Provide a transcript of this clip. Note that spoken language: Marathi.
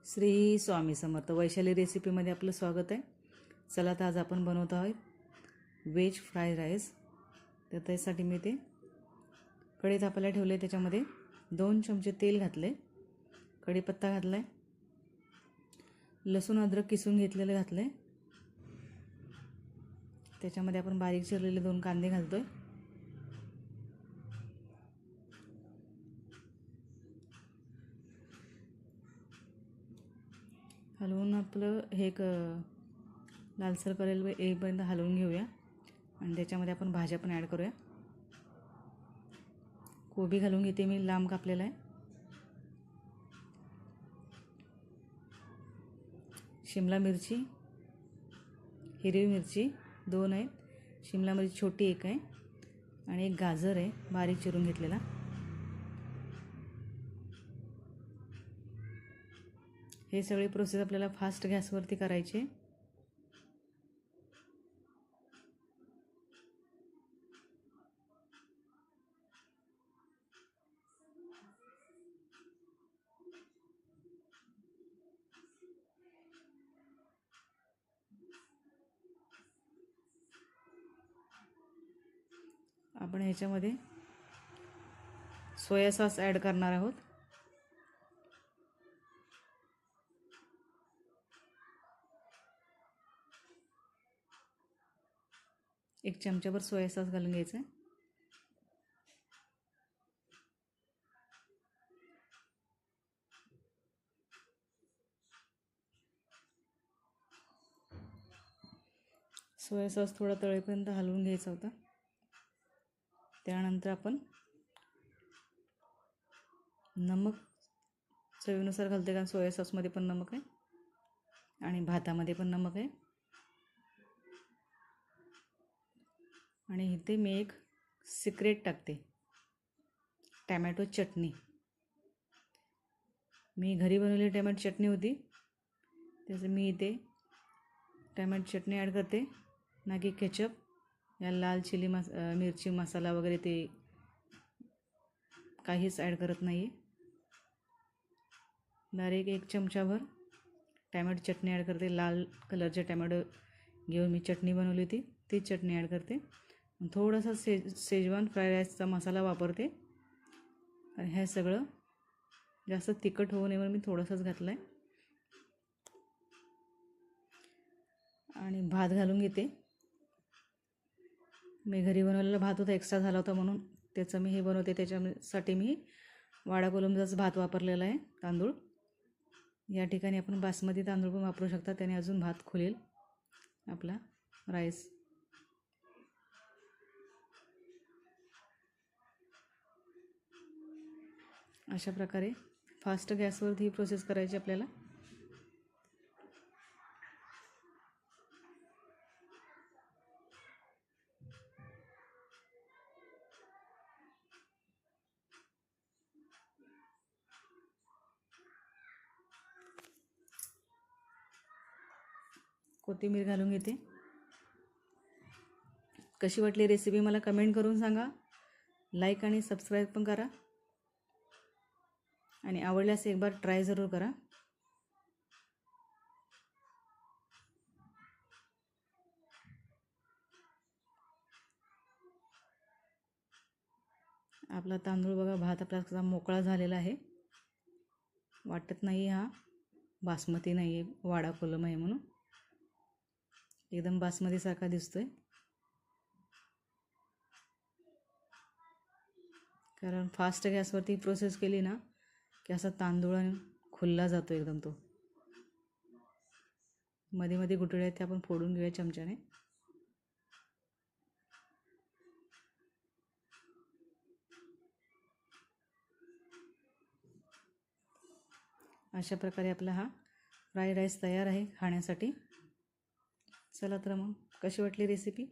श्री स्वामी समर्थ. वैशाली रेसिपीमध्ये आपलं स्वागत आहे. चला तर आज आपण बनवत आहोत व्हेज फ्राईड राईस. तर त्यासाठी मी ते कढई तापायला ठेवले. त्याच्यामध्ये 2 चमचे तेल घातले, कढीपत्ता घातला आहे, लसूण अद्रक किसून घेतलेलं घातलं आहे. त्याच्यामध्ये आपण बारीक चिरलेले 2 कांदे घालतो आहे. हलवून आपलं हे लालसर करेल येईपर्यंत हलवून घेऊया. आणि त्याच्यामध्ये आपण भाज्या पण ॲड करूया. कोबी घालून घेते मी, लांब कापलेला आहे. शिमला मिरची, हिरवी मिरची 2 आहेत, शिमला मिरची छोटी 1 आहे आणि 1 गाजर आहे बारीक चिरून घेतलेला. हे सगळे प्रोसेस आपल्याला फास्ट गॅसवरती करायचे. आपण ह्याच्यामध्ये सोया सॉस ॲड करणार आहोत. एक चमचाभर सोया सॉस घालून घ्यायचं आहे. सोया सॉस थोडा तळेपर्यंत हलवून घ्यायचा होता. त्यानंतर आपण नमक चवीनुसार घालते, कारण सोया सॉसमध्ये पण नमक आहे आणि भातामध्ये पण नमक आहे. आणि इथे मी एक सिक्रेट टाकते, टॅमॅटो चटणी. मी घरी बनवलेली टॅमॅटो चटणी होती, त्याचं मी इथे टॅमॅटो चटणी ॲड करते, ना की केचप या लाल चिली मिरची मसाला वगैरे ते काहीच ॲड करत नाही आहे. डायरेक्ट 1 चमचाभर टॅमॅटो चटणी ॲड करते. लाल कलरचे टॅमॅटो घेऊन मी चटणी बनवली होती, ती चटणी ॲड करते. थोडासा शेजवान फ्राईड राईसचा मसाला वापरते. आणि हे सगळं जास्त तिखट होऊ नये म्हणून मी थोडंसंच घातलं आहे. आणि भात घालून घेते. मी घरी बनवलेला भात होता, एक्स्ट्रा झाला होता म्हणून त्याचं मी हे बनवते. त्याच्यासाठी मी वाडा कोलमचाच भात वापरलेला आहे, तांदूळ. या ठिकाणी आपण बासमती तांदूळ पण वापरू शकता, त्याने अजून भात खुलेल आपला राईस. अशा प्रकारे फास्ट गॅसवरती ही प्रोसेस करायची आपल्याला. कोथिंबीर घालून घेते. कशी वाटली रेसिपी मला कमेंट करून सांगा. लाईक आणि सबस्क्राईब पण करा. आणि आवडल्यास एक बार ट्राय जरूर करा. आपला तांदूळ बघा, भात आपला कसा मोकळा झालेला आहे. वाटत नाही हा बासमती नाही आहे, वाडा कोलम आहे म्हणून. एकदम बासमतीसारखा दिसतोय, कारण फास्ट गॅसवरती प्रोसेस केली ना की असा तांदूळ खुलला जातो एकदम. तो मध्ये मध्ये गुठळे आहेत ते आपण फोडून घेऊया चमच्याने. अशा प्रकारे आपला हा फ्राईड राईस तयार आहे खाण्यासाठी. चला तर मग, कशी वाटली रेसिपी?